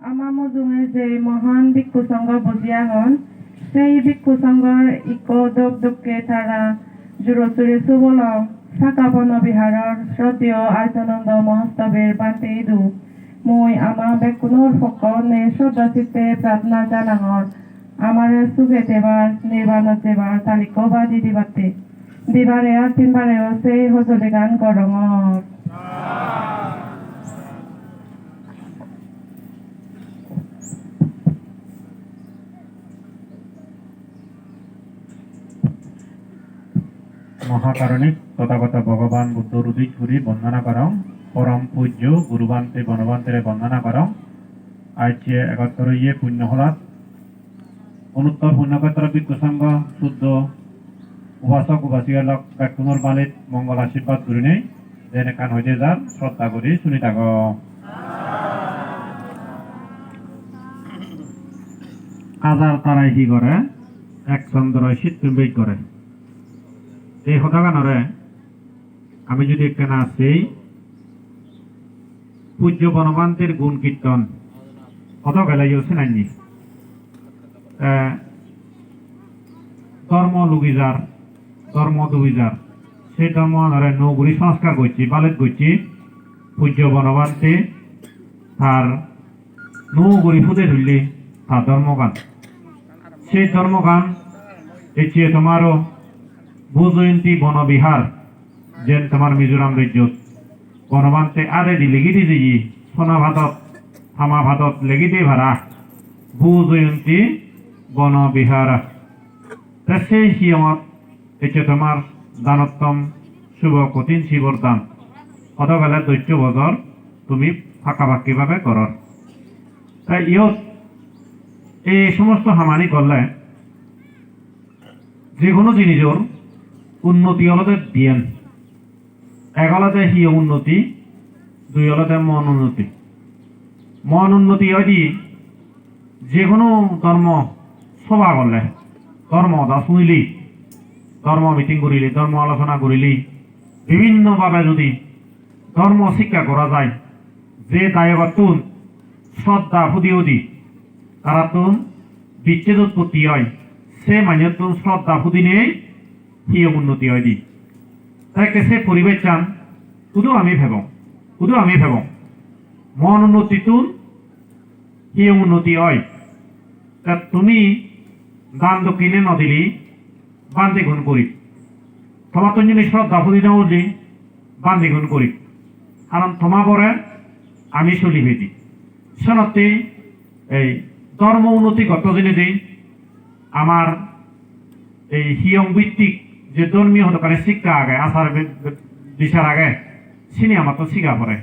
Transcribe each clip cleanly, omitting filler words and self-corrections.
আমাৰ মজুমে যে মহান ভিক্ষু সংঘ বজিয়া হন সেই ভিক্ষু সংঘৰ দোকে তারা জোৰচুৰি সুবল সাকাবন বিহাৰৰ শ্ৰদ্ধেয় আৰ্যানন্দ মহোৎসৱেৰ বান্তে ইদু মই আমাৰ বেকুনৰ সকলে শ্ৰদ্ধা চিত্তে প্ৰাৰ্থনা জানাহৰ আমার সুখে দেবার নির্বাণ দেবার তালিকা বা দিদি বাতে দিবারে আর তিনবারেও সেই হজলে গান করঙর মহাকারণিক তথাগত ভগবান বুদ্ধর উদিত করি বন্দনা করং পরম পূজ্য গুরুবান্তে বনবান্তের বন্দনা করং আজ 71 পুণ্য হলাত অনুত্তর পুণ্যক্ষেত্র ভিক্ষু সংঘ শুদ্ধ উপাসক উপাসিকালক ব্যাকুণর মালিক মঙ্গল আশীর্বাদ করি নেই যেন কান হইতে যান শ্রদ্ধা করি শুনি থাক। আজার তারাই কি করে এক চন্দ্রয় শীত বেগ করে এই হতাগানরে আমি যদি একখানা আছি পূজ্য বনবান্তের গুণ কীর্তন কত গেলাইও শুনাইনি ধর্ম লুগিজার ধর্ম দুবিজার সেই ধর্ম ধরে নৌগুড়ি সংস্কার করছি বালেত করছি পূজ্য বনবান্তে তার নৌগুড়ি ফুটে ধরলি তার ধর্মগান সেই ধর্মগান এছিয়ে তোমারও ভূজয়ন্তী বনবিহার যেন তোমার মিজোরাম রাজ্যত বনবান্তে আরে দি লেগি দি সোনা ভাদত থামা ভাদত লেগি দিয়ে ভাড়া ভূজয়ন্তী বনবিহার সেই সিয়মত এছে তোমার দানোত্তম শুভ কঠিন শিবর দান কতবেলা দৈত্য বজর তুমি ফাঁকাফাঁকি ভাবে করর তাই ইয়ত এই সমস্ত হামানি করলে যে কোনো জিনিসের উন্নতি হলতে দিয়েন এক হলতে হিয় উন্নতি দুই হলতে মন উন্নতি হয় দি যে কোনো ধর্ম সভা করলে ধর্ম দা শুনিলি ধর্ম মিটিং করিলি ধর্ম আলোচনা করিলি বিভিন্নভাবে যদি ধর্ম শিক্ষা করা যায় যে দায়বা তুন শ্রদ্ধা ফুদিও দি তারা তুন বিচ্ছেদ উৎপত্তি হয় সে মানে তুন শ্রদ্ধা ফুদি নিয়ে হিয় উন্নতি হয় দি তাই সে পরিবেশ চান শুধু আমি ভেব মন উন্নতি তুন হিয় উন্নতি হয় তা তুমি দান দক্ষিণে নদিলি বান্দি গুণ করি তোমার তো যদি শ্রদ্ধা ফুদি না উঠলি বান্দি গুণ করি কারণ তোমা পরে আমি চলি ভেদি সনতে এই ধর্ম উন্নতি কত দিনে দিই আমার এই হিয়ং ভিত্তিক যে ধর্মীয় দোকানে শিক্ষা আগে আচার বিচার আগে চিনি আমার তো শিখা পড়ে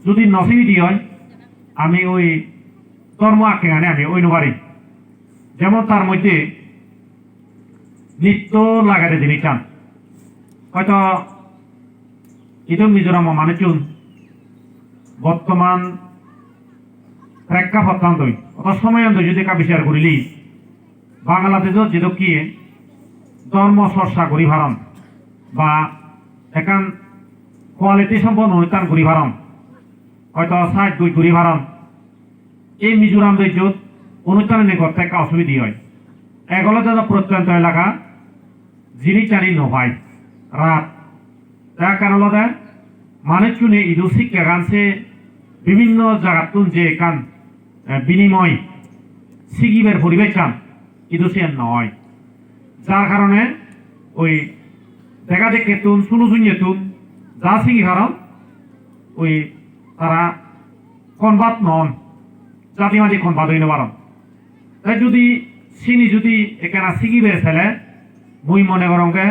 যদি নচিনি দি হয় আমি ওই ধর্ম আঁকে আনে আমি ওই নবারি যেমন তার মধ্যে নৃত্য লাগাতে যিনি চান হয়তো ইদম মিজোরাম মানে চুন বর্তমান প্রেক্ষাপট অত সময় যদি কা বিচার করিলি বাংলাদেশত যেহেতু কি ধর্ম চর্চা করি ভারম বা একান কোয়ালিটি সম্পন্ন অনুষ্ঠান করি ভারম হয়তো সাইড বই করি ভারম এই মিজোরাম রাজ্যত অনুষ্ঠানের নিকট একটা অসুবিধা হয় এগুলো যারা প্রত্যন্ত এলাকা যিনি চানি নভাই রাত তার কারণে মানুষ শুনে ইদু শিক্ষা গানছে বিভিন্ন জায়গাতুন যে কান বিনিময় শিখিবের পরিবেশ চান ইদু সে নয় যার কারণে ওই দেখা দেখে তুন শুনু শুনিয়ে তুন যা শিখি কারণ ওই তারা কনবাদ নন জাতিমাতি কনবাদ হইতে পারেন তাই যদি চিনি যদি একেনা শিখিবে ফেলে মুই মনে করকে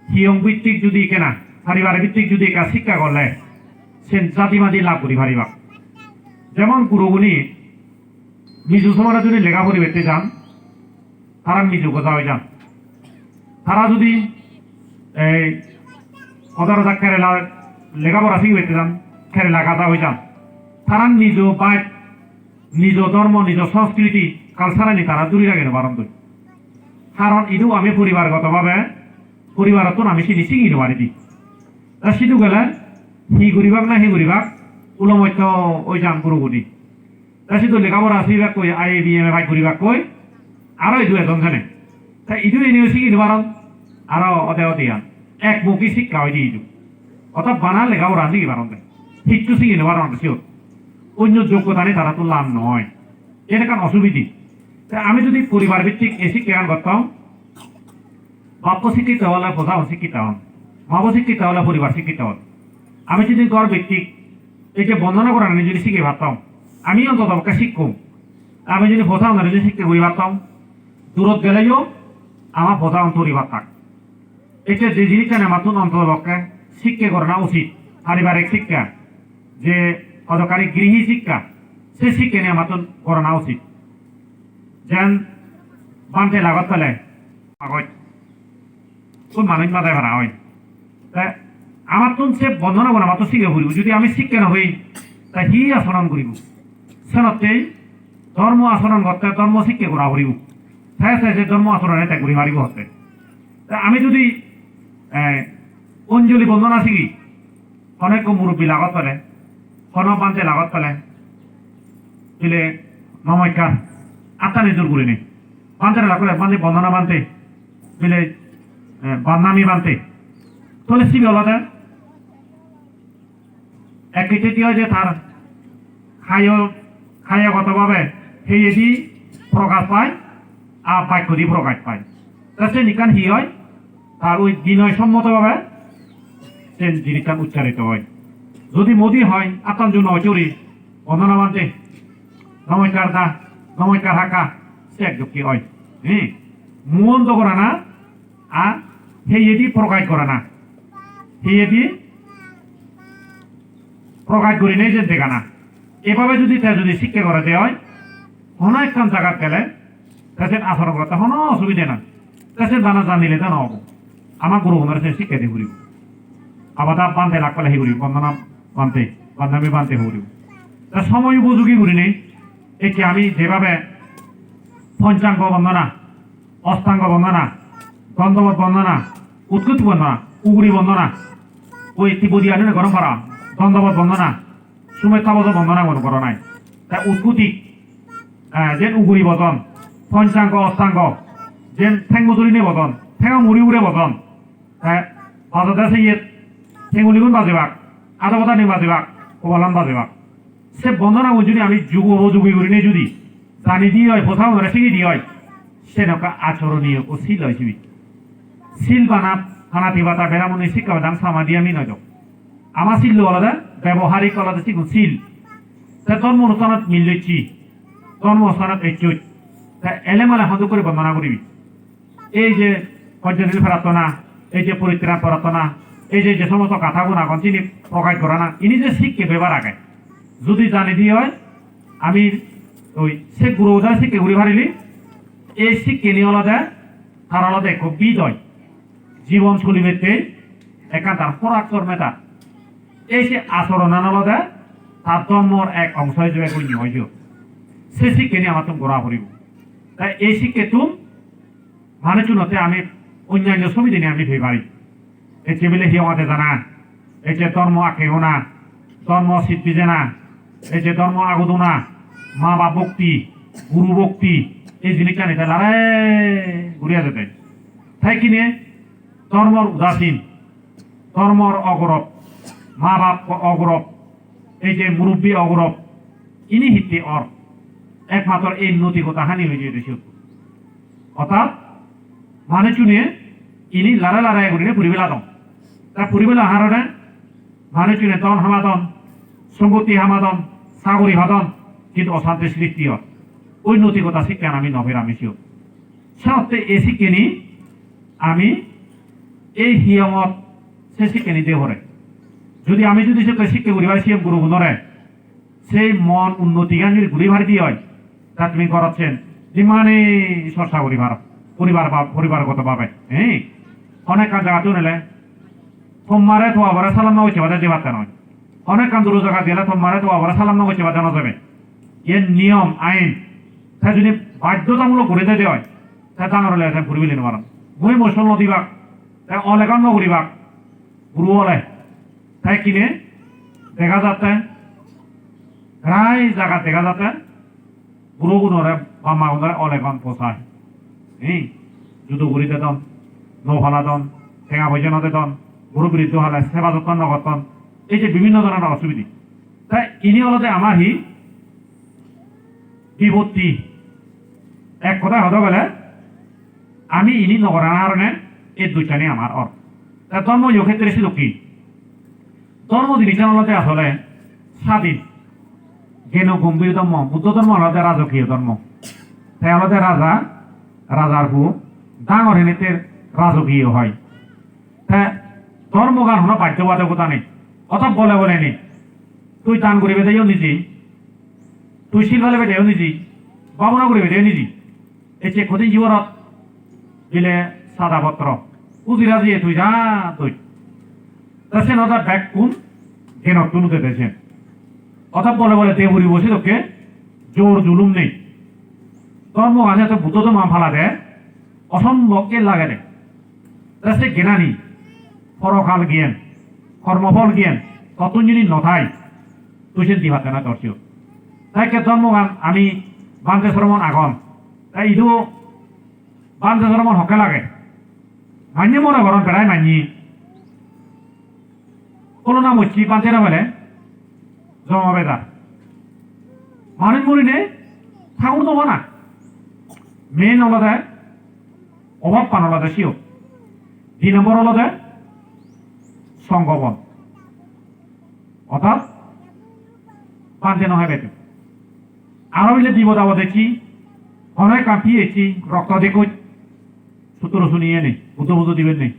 হিয়ং ভিত্তিক যদি কেনা পারিবারিক ভিত্তিক যদি একা শিক্ষা করলে সে জাতিমাতি লাভ করি পারিবা যেমন গুরুগুণী মিজু সময় যদি লেখা পড়ি বেঁচে যান তারা মিজু গজা হয়ে যান তারা যদি এই হাজার হাজার কেরালা লেখাপড়া শিখে বেঁচে যান কেরালা গাজা হয়ে যান তারা নিজ বাইট নিজ ধর্ম নিজ সংস্কৃতি কালচারালি তারা দূরে রাখেন বারণ কারণ ইদু আমি পরিবারগতভাবে পরিবারত আমি চিনি চিনি পারি দি সিধু গেলে হি গরিবাক না হি গরিবাক উলমত্য ওই যান গুরুগুটি তাছি তো লেখাপড়া আসিবাক কই IABM ভাই করিবাক কই আরো এই 2 জানে তাই ইদু এনেও শিখি নিবারণ আরো অদেয়ান একমুখী শিক্ষা হয় দিই অর্থাৎ বানা লেখাপড়া শিখি পারন ঠিকটু শিখি নিবারণ সিও অন্য যোগ্যতা নেই তারা তো লাভ নয় এরকম অসুবিধি তা আমি যদি পরিবার ভিত্তিক এই শিক্ষা করতাম বাপ্য শিক্ষিত হলে প্রধান শিক্ষিত হন মাব শিক্ষিত হলে পরিবার শিক্ষিত হন আমি যদি ঘর ভিত্তিক এই যে বন্দনা করা আমি যদি শিখে ভাবতাম আমি অন্তত শিক্ষম আমি যদি প্রধান যদি শিক্ষা করি ভাবতাম দূরত গেলেও আমার প্রধান পরিবার থাক এটা যে জিনিসটা আমার তো অন্তত পক্ষে শিক্ষা করা উচিত পারিবারিক শিক্ষা যে অদকারী গৃহী শিক্ষা সে শিক্ষা নিয়ে আমার তো করা উচিত যেন বানতে লাগত পেলে কোন মানুষ মাথায় ভাড়া হয় তা আমার তো সে বন্ধনা করা আমার তো শিখে ফুরিব যদি আমি শিক্ষা নহই তা হি আচরণ করিব সেনতে ধর্ম আচরণ করতে ধর্ম শিক্ষা করা ফুরিব তাই যে ধর্ম আচরণ এটা করি মারিব হতে তা আমি যদি অঞ্জলি বন্দনা শিখি অনেক মুরব্বী লাগত পেলে কোন বানতে লাগত পেলে দিলে নমস্কার আত্মা নিজর করে নেই বানতে লাগলে বান্ধে বন্দনা বানতে দিলে বান্নামি বানতে তাহলে শিবি আলাদা একটি দিয়ে যে তার খাইয়াগতভাবে সেই এদি প্রকাশ পায় আর বাক্য দিয়ে প্রকাশ পায় তা সে নিকান হি হয় তার ওই বিনয় সম্মতভাবে সে জিনিসটা উচ্চারিত হয় যদি মোদী হয় আপনার জন্য চুরি বন্দনা মানতে নমস্কার দা নমস্কার হাকা সে একদম কি হয় হ্যাঁ মন তো করা না আর সেই এদি প্রকাশ করে না সেই এদি প্রকাশ করি নেই যে দেখা না এভাবে যদি তা যদি শিক্ষা করে দেওয়া হয় কোনো একখান জায়গার গেলে তাদের আচরণ করতে কোনো অসুবিধা না তাদের বানা জানিলে তো নহব আমার গুরু বোনের সে শিক্ষা দিয়ে ঘুরিব আবার তার বানতে লাগ পেলে সেই ঘুরিব বন্দনা বানতে বান্ধামি বানতে ঘুরিব তা সময় উপযোগী ঘুরি নেই এটি আমি যেভাবে পঞ্চাঙ্গ বন্দনা অষ্টাঙ্গ বন্দনা দণ্ডবত বন্দনা উৎকুত বন্দনা উগুড়ি বন্দনা ওই ত্রিপদী আনে গরম করা দণ্ডবত বন্দনা সুমেত্তাবত বন্দনা মনে করো নাই তা উৎকুতি যেন উগুড়ি বদন পঞ্চাঙ্গ অষ্টাঙ্গ যেন ঠেং মজুরিনে বদন ঠেঙা মুড়ি উড়ে বদন বাজাতে আছে ইয়ে ঠেঙুলিগুন বাজেবাক আধা কথা নিয়ে বাজেবাক কবালান বাজেবাক সে বন্দনা যদি আমি যুগ উপযোগী করি নে যদি জানি দিয়ে হয় কোথাও ধরে শিখে দিয়ে হয় সেনকা আচরণীয় ও শিল হয় শিবি শিল বানা হানাতি বাতা বেড়ামনি শিক্ষা দাম সামাদি আমি নয় আমার শিল আলাদা ব্যবহারিক আলাদা শিখুন শিল তা ধর্ম অনুষ্ঠানত মিললেছি ধর্ম অনুষ্ঠানত একচুই তা এলেমালে হজু করে বন্দনা করিবি এই যে পর্যটন প্রার্থনা এই যে পরিত্রাণ প্রার্থনা এই যে যে সমস্ত কথাগুলো এখন তিনি প্রকাশ করে না ইনি যে শিখকে ব্যবহার আগে যদি জানি দিয়ে হয় আমি ওই সে গুরু শিখকে ঘুরি ভারিলি এই শিখকে নিয়ে আলাদা তার আলাদা খুব বিদ হয় জীবন চলিবেতে একান্তার খোরাক কর্মেতা এই যে আচরণ আলাদা তার ধর্মর এক অংশ হিসেবে গণ্য হয়েছিল সে শিখকে নিয়ে আমার তুমি গোড়া করিব তাই এই শিখকে তুম মানে চুনতে আমি অন্যান্য সমিতি নিয়ে আমি ভেবে পারি এই টেবিলে হি আমাদের জানা এই যে ধর্ম আঁকে হোনা ধর্ম সিদ্ধি জানা এই যে ধর্ম আগদনা মা বা ভক্তি গুরু ভক্তি এই জিনিসটা নিতে লারে ঘুরিয়া যেতে তাই কিনে ধর্মর উদাসীন ধর্মর অগরব মা বাপ অগরব এই যে মুরব্বী অগরব ইনি হিতে অর একমাত্র এই নৈতিকতা হানি হয়ে যেতেছিল অর্থাৎ মানে চুনে ইনি লারা লারায় ঘুরিয়ে ফুরিবেলা দম তা ফুরিবেলা হারণে মানে চুনে দন হামাদন সম্পত্তি হামাদন সাগরী হাদন কিন্তু অশান্তি সৃষ্টি হয় ওই নৈতিকতা শিক্ষা আমি নভের আমি শিও সাথে এই শিক্ষা নি আমি এই হিয়মত সে শিক্ষা নিতে হরে যদি আমি যদি সে শিক্ষা ঘুরি ভারি সিএম গুরু গুণরে সেই মন উন্নতি গান যদি ঘুরি ভারি দিয়ে হয় তা তুমি করাচ্ছেন যিমানে চর্চা করি ভারত পরিবারগত ভাবে হ্যাঁ অনেক কাজ জায়গা নিলে তোমারে তো আবার সালাম না হচ্ছে বাজার যে বাচ্চা নয় অনেক কাজ দূর জায়গা দিলে তোমারে তো আবার সালাম না হচ্ছে বাজার না যাবে এর নিয়ম আইন তা যদি বাধ্যতামূলক করে দেওয়া হয় তা ডাঙর হলে ঘুরবি নিতে পারেন মই মশল নদীবাক তাই অলেগান নগরীবাক গুরু হলে তাই কিনে দেখা যাচ্ছে প্রায় জায়গা দেখা যাচ্ছে বুড়ো গুণরে বা মা গুণরে অলেগন পোষায় জুতো গুড়িতে দন নৌফালা দন ঠেঙা ভোজনতে দন গুরু বিরুদ্ধ হলে সেবা যত্ন নগতন এই যে বিভিন্ন ধরনের অসুবিধা তাই ইনি হলতে আমার বিপত্তি এক কথা হতে গেলে আমি ইনি নগরার কারণে এই দুইটানি আমার ধর্ম এই ক্ষেত্রে ছিল কি ধর্ম জিনিসটা হলতে আসলে স্বাধীন জ্ঞান গম্ভীর ধর্ম বুদ্ধ ধর্ম হলতে রাজকীয় ধর্ম তাই হলতে রাজার ভূ ডাঙর হেনেতে রাজকীয় হয় হ্যাঁ ধর্মগান হলো বাধ্যবাধকতা নেই অথব বলে নেই তুই দান করিবে দেও নিজে তুই শিল ফেলে দেও নিজে বাবনা করিবে দেও নিজে এই যে কঠিন জীবনত দিলে সাদা পত্র উজিরা দিয়ে তুই যা তুই সে নদা ব্যাগ কোন জ্ঞান তুলতে দেছেন অথব বলে দেবুরি বসে তোকে জোর জুলুম নেই ধর্ম আছে তো বুদ্ধ ধর্ম ফালা দেয় অসম্ভবকে লাগে দেয় সে জ্ঞানী পরকাল জ্ঞান কর্মফল জ্ঞান তত যদি নথাই তুই সে দিবাতে না দর্শিও তাই কে ধর্মগান আমি বান্ধে শ্রমণ আগন তাই ইদু বান্ধে শ্রমণ হকে লাগে মান্য মনে গরম বেড়াই মানি কোনো নাম হচ্ছি বান্ধে না বলে জমা বেদা মানুষ মরিনে ঠাকুর তো না মেন হলদে অভাব পান হলদে সিও 2 নম্বর হলদে সংগবন অর্থাৎ বান্ধে নহয় বেতু আরো মিলে বিপদ আবদ দেখি অনেক কাঁপিয়েছি রক্ত দেখুন সূত্র শুনিয়ে নেই বুদ্ধ দিবেন নেই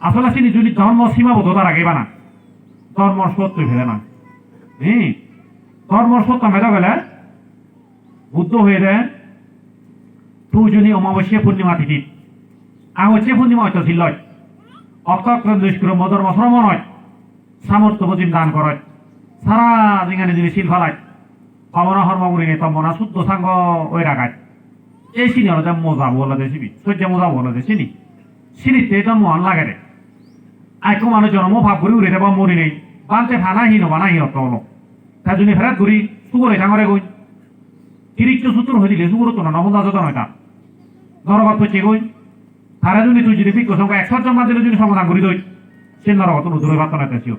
আসলে তিনি যদি ধর্ম সীমাবদ্ধতা রাখবে না ধর্ম সত্য ফেলে না ধর্ম সত্য মেধা গেলে বুদ্ধ হয়ে দেয় তুই যদি অমাবস্যা পূর্ণিমা তিথি হচ্ছে পূর্ণিমা হয়তো ছিল অক্ত দুষ্কর্ম ধর্ম শ্রমণ হয় সামর্থ্য বুঝিম দান করে সারা দিনে যদি শিল ফেলায় পাবনা হর্মগুড়ি নেই তমনা শুদ্ধ সাঙ্গ ওই রাখায় এই চিনি হলো মজা বলে দেছিবি সহ্য মজা বলে দেছিনি সিনিতে এটা মহান লাগে রে আইকো মানুষ জন্ম ভাব করে উড়ে দেবা মরি নেই বানতে ফানাহীন বানাহীন অর্থ হলো তাই যদি ফেরাত ঘুরি সুগরে ডাঙরে গই তিরিক্ত সূত্র হয়ে দিলে সুগর তো না নমদা যত নয় তা নরগত হচ্ছে গই তারা যদি তুই যদি বিজ্ঞ সঙ্গে 100 জন মাঝে যদি সমাধান করি দই সে নরগত নতুন বার্ত নয়তেছিও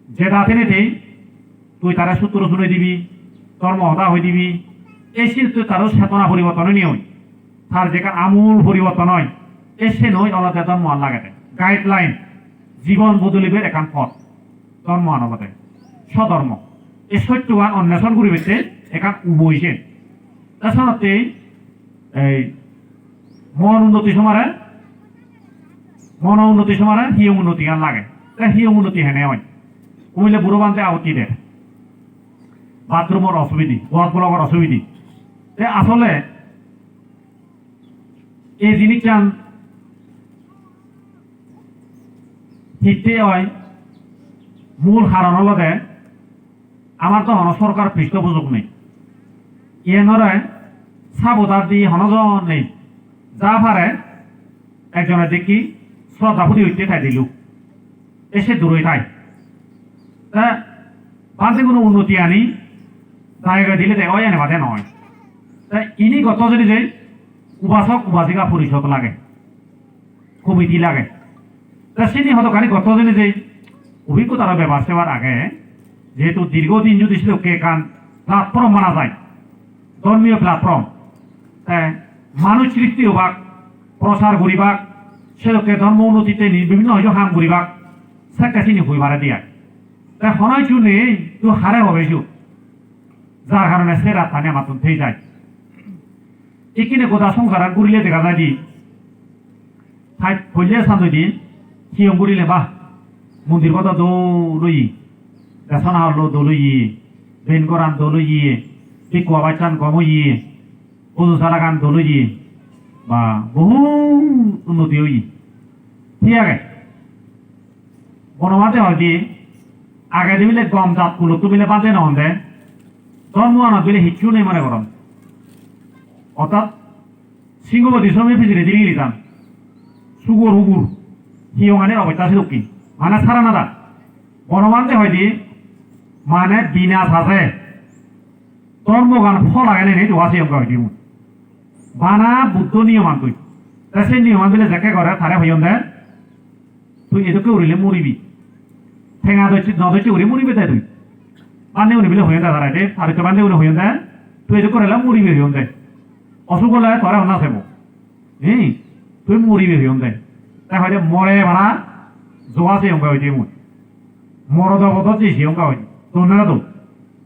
যেটা আছে নেই তুই তারা সূত্র শুনে দিবি ধর্ম হতা হয়ে দিবি এই তুই তারও চেতনা পরিবর্তন নিয়ে তার যেখানে আমূল পরিবর্তন হয় এসে নয় অলতে ধর্ম লাগে গাইডলাইন জীবন বদলিবে একান পথ ধর্ম আনবতে স্বধর্ম এই সত্যবান অন্বেষণ করিবে একান উবইছে তাছাড়াতে এই মন উন্নতি সমারে হিয় উন্নতি গান লাগে হিয় উন্নতি হেনে হয় কইলে বুড়ো বান্ধে আহতি দেয় বাথরুমের অসুবিধি ওয়াজ ব্লগের অসুবিধি আসলে এই জিনিসটা হিতে হয় মূল কারণ হলতে আমার তো সরকার পৃষ্ঠপোষক নেই এনরে সাবধার দিয়ে হনজন নেই যা পারে একজনের দেখি শ্রদ্ধাপুরি হইতে খাই দিল এসে দূরে খাই তা বাজে কোনো উন্নতি আনি জায়গা দিলে দেওয়া আনে বাদে নয় তাই ইনি গত যদি যে উপাসক উপাসিকা পরিষদ লাগে কমিটি লাগে তা সিনি হয়তো খালি গত যদি যে অভিজ্ঞতার ব্যবহার সেবার আগে যেহেতু দীর্ঘদিন যদি ছিল কে কান প্ল্যাটফর্ম মানা যায় ধর্মীয় প্ল্যাটফর্ম মানুষ সৃষ্টি হবাক প্রচার করিবাক সেলোকে ধর্ম উন্নতিতে বিভিন্ন হয়তো হাম করিবাক সেটা চিনি হই মারা দিয়া তাই হনয় চু নেই তো হারে হবে চু যার কারণে সে রাস্তানে মাতুন থেই যায় এখানে গোটা সংসার করিলে দেখা যায় দি ঠাই হইলে সান্দই দি সিয়ম করিলে বাহ মন্দির কথা দৌলই রেশন হলো দৌলই বেন করান দৌলই পিকুয়া বাচ্চান গমই পুজো সারা গান দৌলই বা বহু উন্নতি হই ঠিক আছে বনমাতে হয় দি আগে দিলে গম জাত কুলো তুমিলে বাঁধে নহন দে ধর্ম আনা দিলে হিচ্ছু নেই মনে করম অর্থাৎ সিংহবতী শ্রমে ফিজিরে দিলি দিতাম সুগুর হুগুর হিয়ঙানের অবস্থা ছিল কি মানে সারা নাদা, บรมันได้หอยดีมาเนี่ยบีนาซาเซ่ ধর্মগান ফল আগে নেই তো আছে অঙ্ক হইতে বানা বুদ্ধ নিয়মান তুই তা সেই নিয়মান দিলে যাকে করে তারে হইন দে তুই এদিকে উড়িলে মরিবি ঠেঙা দইছি নদইছি উড়ি মরিবি তাই তুই বান্ধে উড়ি বিলে হইন দে তারা দে আর তো বান্ধে উড়ি হইন দে তুই এদিকে করে মরিবি হইন দে অসুখ হলে তোরা হন্না থাকবো তুই মরিবি হইন দে তাই হয়তো মরে বানা জোয়া সে অঙ্ক হইতে মুই মরদ বদ যে সে অঙ্ক হইতে তোর না তো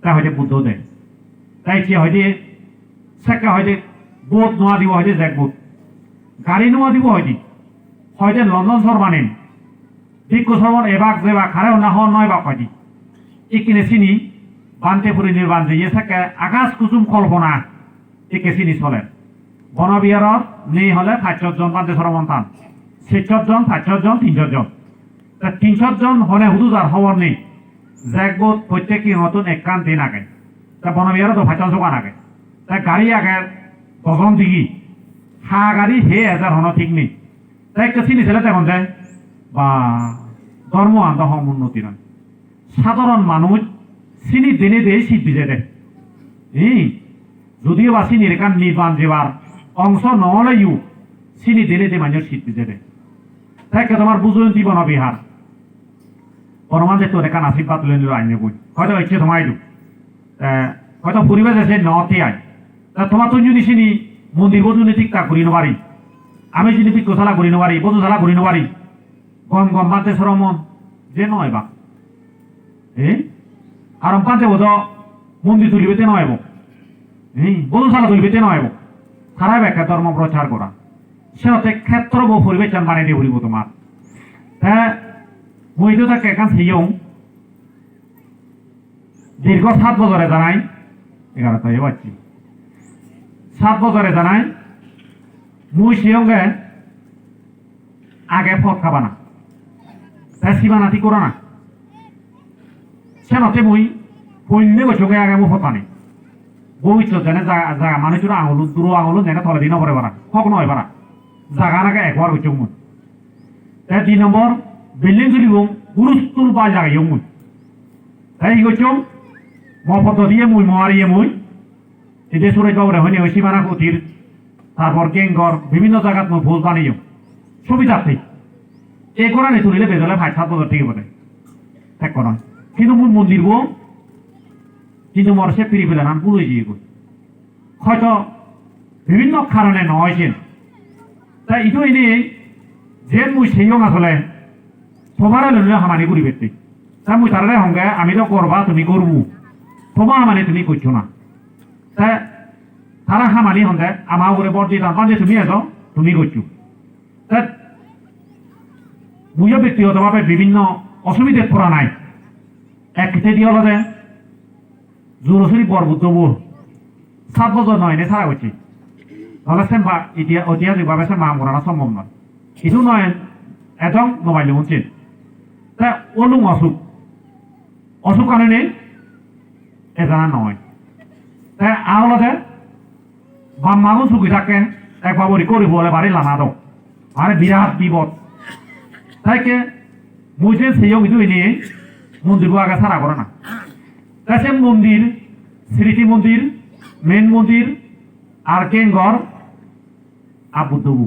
তাই হয়তো বুদ্ধ দেয় তাই সে হয়তো সেকা হয়তো বোধ নোয়া দিব হয়তো জ্যাক বোধ গাড়ি নোয়া দিব হয়তো লন্ডন সর বানেন ভিক্ষু সরবন এবাক যেবাক হারে না হওয়ার নয় বাক হয়তো এখানে চিনি বানতে পুরি নির্বাণ যে থাকে আকাশ কুসুম কল্পনা একে চিনি চলে বনবিহারত নেই হলে 500 জন বানতে সরবন টান 600 জন 500 জন 300 জন তা 300 জন হলে হুদুজার খবর নেই জ্যাক বোধ প্রত্যেকই নতুন এক কান দিন আগে তা বনবিহারত 500 জোগান আগে তা গাড়ি আগে দজন দিঘি হা গাড়ি হে এজার হন ঠিক নেই তাই একটা চিনি ছেলে তখন যায় বা ধর্ম আন্ত হম উন্নতি নয় সাধারণ মানুষ চিনি দেনে দিয়ে শীত ভিজে দেয় যদিও বা চিনির কান নির্বাণ যেবার অংশ নহলেও চিনি দেনে দিয়ে মানুষের শীত ভিজে দেয় তাই তোমার বুঝুন দিব না বিহার বর্তমান যে তোর এখান আশীর্বাদ তুলে নিল আইনে বই হয়তো ইচ্ছে তোমায় দু হয়তো পরিবেশ আছে নতে আয় তা তোমার তো যদি চিনি মন্দির বধুনি ঠিক তা করি নারি আমি যদি বিক্ষশালা করি নারি বধুশালা করি নারি গম গম বাঁধতে সরমন যে নয় বা আর পাঁচে বোধ মন্দির তুলিবেতে নয় বধুশালা তুলিবেতে নয় তারা ব্যাখ্যা ধর্ম প্রচার করা সেতে ক্ষেত্র বউ পরিবেশ বানিয়ে দিয়ে ভরিব তোমার হ্যাঁ মই তো তাকে এখান সেইও দীর্ঘ 7 বছরে জানাই 11 পাচ্ছি 7 বছরে জানাই মুই সঙ্গে আগে ফট খাবা না তাই সীমানাতি করো না সেনতে মুই পণ্যে গেছে আগে মুই ফটা নেই বইছ যেনে জায়গা মানুষের আঙুল দূর আঙুল যেনে তলে দিন পরে পারা হক নয় পারা জায়গা নাকি একবার গেছ মুই তাই 2 নম্বর বিল্ডিং তুলিব গুরুস্তুল বা জায়গায় মুই তাই গেছ মপদ দিয়ে মুই মারিয়ে মুই এদের সুরে গৌরে হয়নি ওই সীমানা কুতির তারপর গেঙ্গর বিভিন্ন জায়গাত মুই ভুল বানিয়ে সুবিধার্থে এই কোরআনে তুলিলে বেজলে 5-7 বছর ঠিক বটে এক নয় কিন্তু মুই মন্দির গো কিন্তু মোর সে ফিরি ফেলে নাম পুরোই দিয়ে গই হয়তো বিভিন্ন কারণে নহয়েছেন তাই ইটো এনে যে মুই সেই আসলে তোমার লইলে হামানি করি পেতে তা মুই তারে সঙ্গে আমি তো করবা তুমি করবো তোমার মানে তুমি করছো না তা তারা হামানি সঙ্গে আমার উপরে বর দিয়ে টান যে তুমি আছো তুমি করছো তা মুইও ব্যক্তিগতভাবে বিভিন্ন অসুবিধার পড়া নাই এক খেতে দিয়ে হলো যে জোরসরি বরবুদ্ধবুর 7 বছর নয় নে ছাড়া করছি তাহলে সে ঐতিহাসিকভাবে সে মাম করানো সম্ভব নয় কিছু নয় একদম মোবাইল উঠছেন তা অনুম অসুখ কারণে এ জানা নয় তাই আহলতে বাম মাগুন চুকি থাকে একবার বলি করি বলে বাড়ি লানা দাও আরে বিরাট বিপদ তাইকে মুই যে সেই কিছু নিয়ে মন্দির আগে ছাড়া করে না তাই সে মন্দির স্মৃতি মন্দির মেন মন্দির আর কেঙ্গর আর বুদ্ধবু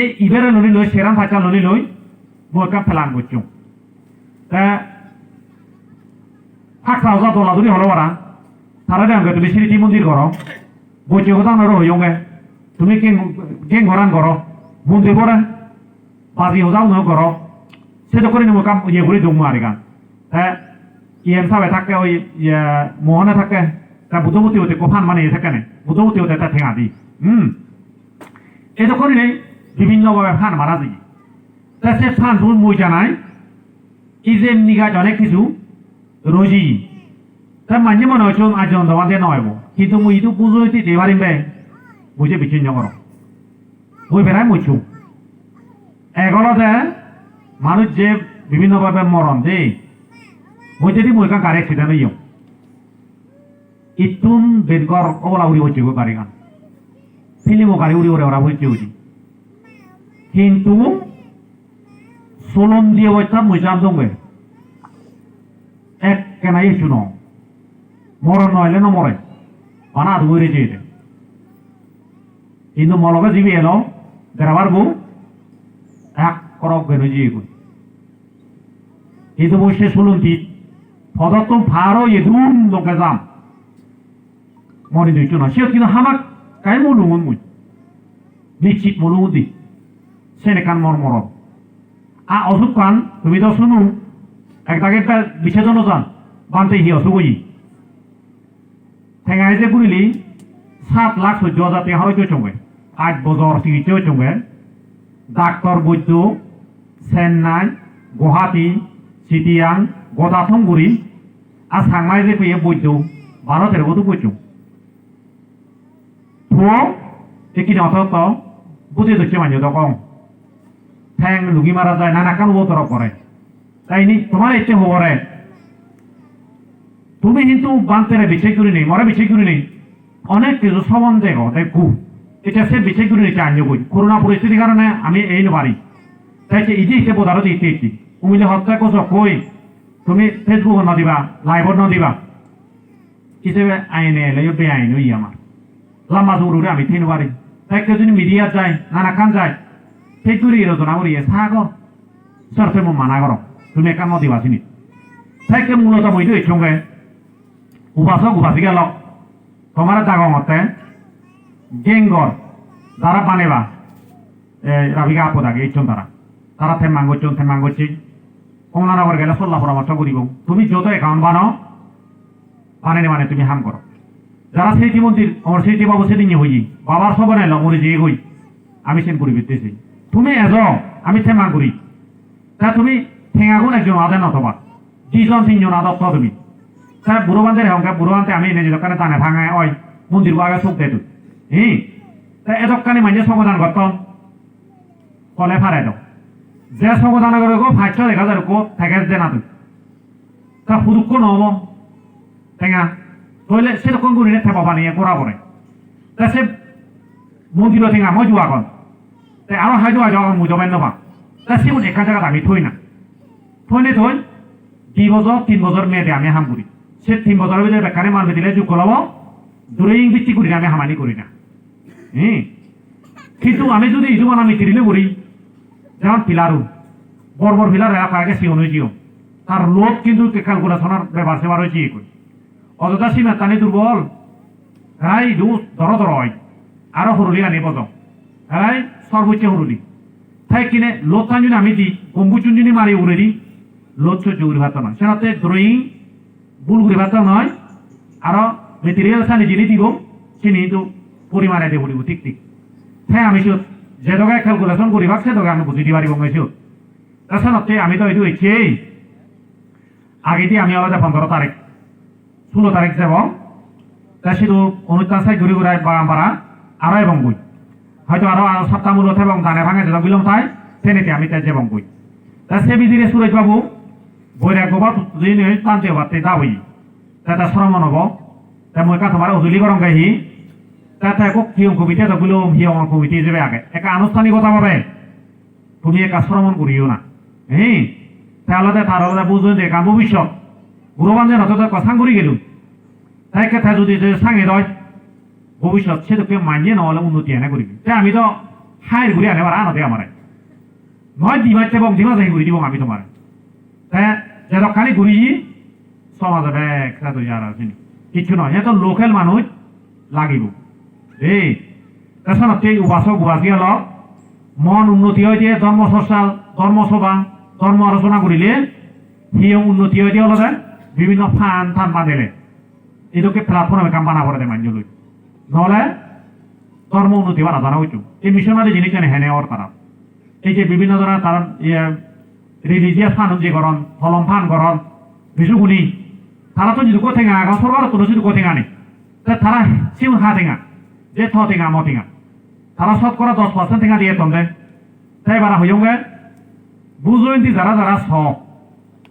এই ইবেরে লড়ি লই সেরাম ফাঁচা লড়ি লই মই একটা প্ল্যান করছো তা ফাঁকা ওজা দোলাদুলি হলো বারা তারা দেখ তুমি স্মৃতি মন্দির করো বইছে কথা নর হইয়গে তুমি কেঙ্গরান করো মন্দির করে বাজি ওজাও নয় করো সেটা করে নেবো কাম ইয়ে করে দমু আর গান হ্যাঁ ইএম সাবে থাকে ওই মোহনে থাকে তা বুদ্ধবতী হতে কোফান মানে থাকে না বুদ্ধবতী হতে তা ঠেঙা দি এটা করে নেই বিভিন্নভাবে ফান মারা যায় তা সে ফান ভুল মই জানাই ইজেম নিগা অনেক কিছু রোজি তা মাঝে মনে হচ্ছে আজ অন্ধবান দিয়ে নয় কিন্তু মই ইটো পুজো হইতে দিয়ে পারিম বে বুঝে বিচ্ছিন্ন করো বই বেড়াই মইছু এগলতে মানুষ যে বিভিন্নভাবে মরণ যে মই যদি মই কান গাড়ি অ্যাক্সিডেন্ট হইও ইতুন বেনকর ওলা উড়ি হচ্ছে গো গাড়ি গান ফিল্মও গাড়ি উড়ি ওরে ওরা হচ্ছে উড়ি কিন্তু সোলন দিয়ে বইতাম মই চাপ দঙ্গে এক কেনাই শুনো মরণ নইলে নমরে বানা ধরে যেতে কিন্তু মলকে জিবি এলো গ্রাবার বউ এক করক গেল জিয়ে গই কিন্তু বসে শুনুন তি পদার্থম ফারো এদুন লোকে যাম মনে দিচ্ছ না সে কিন্তু হামাক কাই মলুমন মুই নিশ্চিত মলুমন দি সেনে কান মরমর অসুখ কান তুমি তো শুনু একটাকে একটা বিচ্ছেদন যান বানতে হি অসুখ হই ঠেঙাই যে গুলিলি 7,14,000 টাকা হয়তো চঙ্গে 8 বছর চিকিৎসা চঙ্গে ডাক্তার বৈদ্য চেন্নাই গুৱাহাটী চিটিয়াং গদাথংগুৰি আর সাংমাই যে পেয়ে বৈদ্য ভারতের কত বৈদ্য তো একই অথত বুঝে দিচ্ছে মানুষ তখন ঠ্যাং লুগি মারা যায় নানা কান বতর করে তাই নি তোমার ইচ্ছে হবরে তুমি কিন্তু বান্তেরে বিচার করি নেই মরে বিচার করি নেই অনেক কিছু সম্বন্ধে দেখু এটা সে বিচার করি নিতে আনিয়ে বই করোনা পরিস্থিতির কারণে আমি এই পারি তাই ইজি হিসেবে বোধারও দিতে ইচ্ছি তুমি যে হত্যা করছো কই তুমি ফেসবুক ন দিবা লাইভ ন দিবা হিসেবে আইনে এলে বেআইন ওই আমার লাম্বা জরুরি আমি থিন পারি তাই কেউ যদি মিডিয়া যায় নানা খান যায় ঠিক করে রচনা করিয়ে সাগর সরতে মো মানা করো তুমি একা ন দিবা চিনি তাই কে মূলত মই এই সঙ্গে উপাসক উপাসী গেল তোমার জাগমতে গেঙ্গর যারা বানেবা রাবিকা আপদাগে ইচ্ছন তারা থেমাং করছেন থেমাং করছি কমলানগর গেলে সল্লা পরামর্শ করিব তুমি যত একাউন্ট বানাও বানানি মানে তুমি হাম করো যারা স্মৃতি মন্দির আমার স্মৃতি বাবু সেদিন হই বাবার সব নাইল মরে যে হই আমি সেন করি বেতেছি তুমি এজ আমি থেমাং করি তা তুমি ঠেঙাগুন একজন আদেন অথবা 2-3 আদত্ত তুমি তা বুড়ো বান্ধের হংকা বুড়ো বান্ধে আমি এনে দোকানে টানে ভাঙায় ওই মন্দির আগে চোখ দেয় তুই তা এদকানি মানুষ সমাধান করতাম কলে ফারে দাও যে সমাধান করে গো 5,000 কো থাকে যে না তুই তা ফুদুক্ষ নহব টেঙা তইলে সেরকম করে থেপা বানিয়ে করা পড়ে তা সে মন্দির টেঙা মই যোৱা কন তাই আরো হাই যোৱা যাওয়া মুজবাই নবা তা সেগুন একা জায়গাত আমি থই না থইলে থই 2 বছর 3 বছর মেয়েদে আমি হাম করি সে 3 বছরের ভিতরে বেকারে মারবে দিলে যোগ করাব দূরে ইংবিচ্ছি করি আমি হামানি করি না কিন্তু আমি যদি ইজুমান আমি তিরিলে করি যেমন পিলারু বড় পিলার আগে সিওন হয়েছিও তার লোক কিন্তু ক্যালকুলেশনের ব্যবহার সেবার হয়েছে অযথা সীমা টানি দুর্বল হ্যাঁ ধর হয় আরো হরুলি আনি বজ হ্যাঁ সর্বোচ্চ হরুলি তাই কিনে লোক টান যদি আমি দিই গম্বু চুন যদি মারি উড়ে দিই লোক সহ্য উড়ি ভাত নয় সেটাতে ড্রয়িং ভুল উড়ি ভাত নয় আরো মেটেরিয়াল সানি যিনি দিব চিনি তো পরিমাণে দিয়ে পড়িব ঠিক ঠিক হ্যাঁ আমি যে দোকায় ক্যালকুলেশন করি ভাগ সে দোকায় আমি বুঝি দিবারি বঙ্গাইছো তাছাড়া আমি তো এইটো ইচ্ছেই আগে দিয়ে আমি আলাদা 15 তারিখ 16 তারিখ যাব তা শুধু অনুষ্ঠান চাই ঘুরে ঘুরাই বাড়া আরো এবং বই হয়তো আরো সপ্তাহ মূলত এবং দানে ভাঙে যেটা বিলম তাই সেনেতে আমি তাই যাবং বই তা সে বিদিনে সুরেশ বাবু বইরা গোবা দিন টানতে বাড়তে দাবই তা শ্রমণ হব তা মই কা তোমার উজুলি গরম গাহি তা একক হিয়ং কমিটি তো বিলম হিয়ং কমিটি যাবে আগে একা আনুষ্ঠানিকতা ভাবে তুমি একা শ্রমণ করিও না তাহলে তার আলাদা বুঝবেন যে কাম ভবিষ্যৎ গুরুবান্ধের হয়তো কথা করি গেল তাই কথা যদি সাঙে দেয় ভবিষ্যৎ সেটাকে মানিয়ে নহলে উন্নতি এনে করবি তাই আমি তো হাই ঘুরে আনে আনতে আমার নয় দিমাইতে এবং দিমা যাই ঘুরি দিব আমি তোমার তাই যে খালি ঘুরি সমাজে ব্যাখ্যা তৈরি আর আছে কিছু নয় সে তো লোকাল মানুষ লাগিব তাছাড়া এই উপাসক উপাসী হল মন উন্নতি হয় দিয়ে ধর্মসভা ধর্ম আলোচনা করিলে সিও উন্নতি হয় দিয়ে হল বিভিন্ন ফান থান বাঁধিলে এটাকে প্ল্যাটফর্মে কাম বানা করে দেয় মান্য লই নহলে ধর্ম উন্নতি বানা জানা হইতো এই মিশনারি জিনিস হেনে ওর তারা এই যে বিভিন্ন ধরনের তারা রিলিজিয়াস ফান যে গরণ হলম ফান গরণ বিশুগুনি তারা তো যদি কোথেঙা এখন সরকার তো যদি কোথেঙা নেই তারা সিউ হা টেঙা যে থ টেঙা ম টেঙা তারা শতকরা 10% টেঙা দিয়ে তন্দে তাই বারা হইয়ঙ্গে বুঝলেন যারা যারা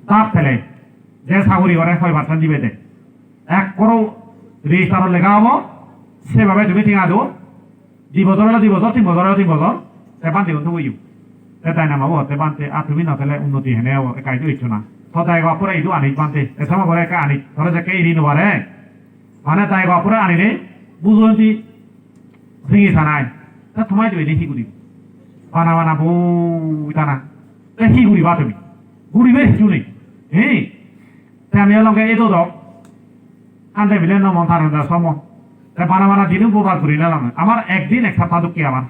তাপ ফেলে যে চাকরি করে 6% দিবে দে এক করো রেজিস্টারত লেখা হব সেভাবে তুমি টেঙা দিও 2 বছর হলে 2 বছর 3 বছর হলে 3 বছর সে বান্ধি কিন্তু বইও তাই নামাবো হতে বান্ধে আর তুমি নথেলে উন্নতি হেনে একাইতো ইচ্ছু না সদায় গপরে ইদু আনি বান্ধে এসময় করে একা আনি ধরে যে কে ইনি নবারে মানে তাই গপরে আনিলে বুঝলি ভেঙে থানায় তা তোমায় তো দেখি গুড়ি বানা বানা বই টানা তা কি গুড়িবা তুমি গুড়িবে কিছু নেই হ্যাঁ তা আমি লগে এতো দাও আনতে বিলে ন মন থানা সম তা বানা বানা দিনও প্রবাদ করি নিলাম আমার একদিন এক সপ্তাহ দুঃখে আমার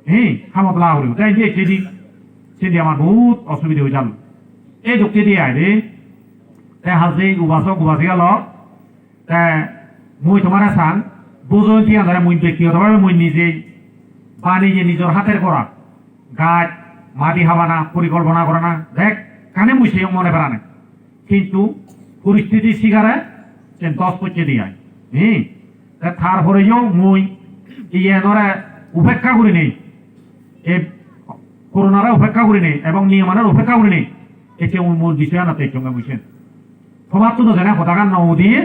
হ্যাঁ খামত লাভ করি তাই যে সেদিন আমার বহুত অসুবিধা হয়ে যাল এই দুঃখে দিয়ে আয় রে তাই হাসি উবাসি গেল তা মই তোমার চান বুঝো কি আমরা মই ব্যক্তিগতভাবে মই নিজেই বা নিজে নিজের হাতের করা গাছ মাটি হাবানা পরিকল্পনা করে না দেখ কানে মুছে মনে করা না কিন্তু পরিস্থিতি শিকারে 10 পচে দিয়ে হ্যাঁ তারপরেও মই ইয়েনরা উপেক্ষা করি নেই এই করোনারা উপেক্ষা করি নেই এবং নিয়মানের উপেক্ষা করি নেই এতে মূল বিষয় না তাই সঙ্গে বুঝছেন তোমার তো জানে হতাকার নৌ দিয়ে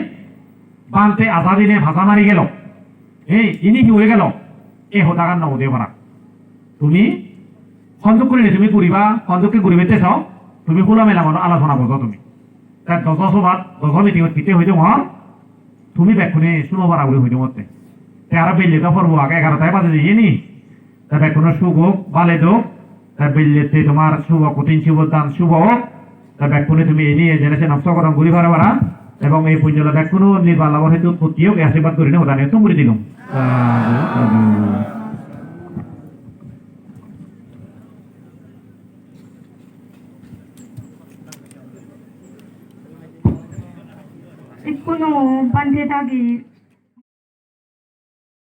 বানতে আধা দিনে ভাষা মারি গেল ইনি কি হয়ে গেল এই হতাকার নৌ দিয়ে ভরা তুমি সংযোগ করে তুমি ঘুরিবা সংযোগকে ঘুরিবে চাও তুমি খোলামেলা মানুষ আলোচনা করছো তুমি তার 10 সভাত 10 মিটিংত কিতে হয়ে যাও তুমি বেক্ষণে শুনো বারা বলে হয়ে যাবতে আর বেল্লিটা পড়বো আগে 11টায় বাজে দিয়ে নি তা বেক্ষণের শুভ হোক বালে হোক তার বেল্লিতে তোমার শুভ কঠিন শুভ দান শুভ হোক তা বেক্ষণে তুমি এই নিয়ে জেনেছে নকশকরণ ঘুরি ভাড়া বাড়া এবং এই পুঞ্জলা বেক্ষণও নির্বাণ লাভের হেতু উৎপত্তি হোক আশীর্বাদ করি না ওটা তুমি দিলাম কোনো পান্থে থাকি